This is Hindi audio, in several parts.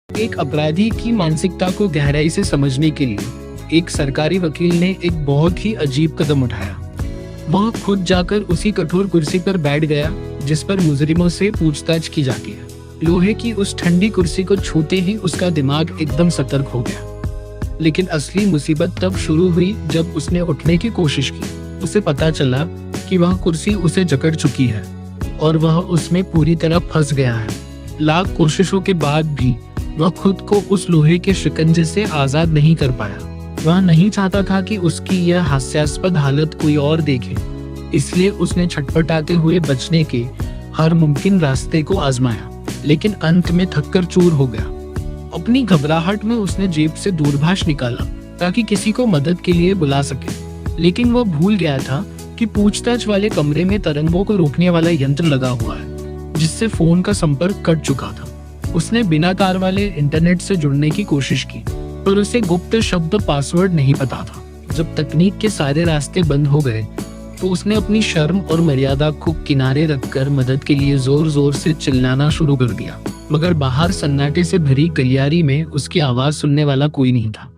एक अपराधी की मानसिकता को गहराई से समझने के लिए एक सरकारी वकील ने एक बहुत ही अजीब कदम उठाया। वह खुद जाकर उसी कठोर कुर्सी पर बैठ गया जिस पर मुजरिमों से पूछताछ की जाती है। लोहे की उस ठंडी कुर्सी को छूते ही उसका दिमाग एकदम सतर्क हो गया। लेकिन असली मुसीबत तब शुरू हुई जब उसने उठने की कोशिश की। उसे पता चला कि वह कुर्सी उसे जकड़ चुकी है और वह उसमें पूरी तरह फंस गया है। लाख कोशिशों के बाद भी वह खुद को उस लोहे के शिकंजे से आजाद नहीं कर पाया। वह नहीं चाहता था कि उसकी यह हास्यास्पद हालत कोई और देखे, इसलिए उसने छटपटाते हुए बचने के हर मुमकिन रास्ते को आजमाया, लेकिन अंत में थककर चूर हो गया। अपनी घबराहट में उसने जेब से दूरभाष निकाला ताकि किसी को मदद के लिए बुला सके, लेकिन वह भूल गया था कि पूछताछ वाले कमरे में तरंगों को रोकने वाला यंत्र लगा हुआ है, जिससे फोन का संपर्क कट चुका था। उसने बिना तार वाले इंटरनेट से जुड़ने की कोशिश की, पर उसे गुप्त शब्द पासवर्ड नहीं पता था। जब तकनीक के सारे रास्ते बंद हो गए तो उसने अपनी शर्म और मर्यादा को किनारे रखकर मदद के लिए जोर जोर से चिल्लाना शुरू कर दिया, मगर बाहर सन्नाटे से भरी गलियारी में उसकी आवाज सुनने वाला कोई नहीं था,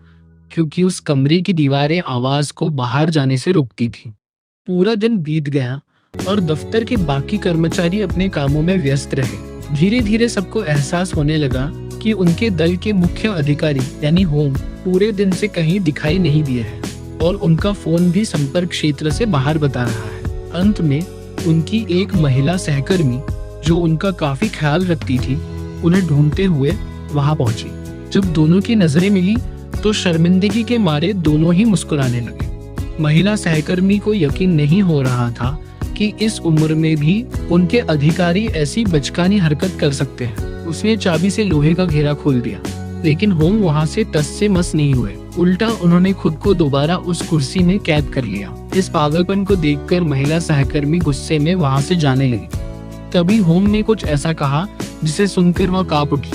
क्योंकि उस कमरे की दीवारें आवाज को बाहर जाने से रोकती थी। पूरा दिन बीत गया और दफ्तर के बाकी कर्मचारी अपने कामों में व्यस्त रहे। धीरे धीरे सबको एहसास होने लगा कि उनके दल के मुख्य अधिकारी यानी होम पूरे दिन से कहीं दिखाई नहीं दिए हैं और उनका फोन भी संपर्क क्षेत्र से बाहर बता रहा है। अंत में उनकी एक महिला सहकर्मी जो उनका काफी ख्याल रखती थी, उन्हें ढूंढते हुए वहां पहुंची। जब दोनों की नजरें मिली तो शर्मिंदगी के मारे दोनों ही मुस्कुराने लगे। महिला सहकर्मी को यकीन नहीं हो रहा था कि इस उम्र में भी उनके अधिकारी ऐसी बचकानी हरकत कर सकते हैं। उसने चाबी से लोहे का घेरा खोल दिया, लेकिन होम वहां से टस से मस नहीं हुए। उल्टा उन्होंने खुद को दोबारा उस कुर्सी में कैद कर लिया। इस पागलपन को देखकर महिला सहकर्मी गुस्से में वहां से जाने लगी। तभी होम ने कुछ ऐसा कहा जिसे सुनकर वह कांप उठी।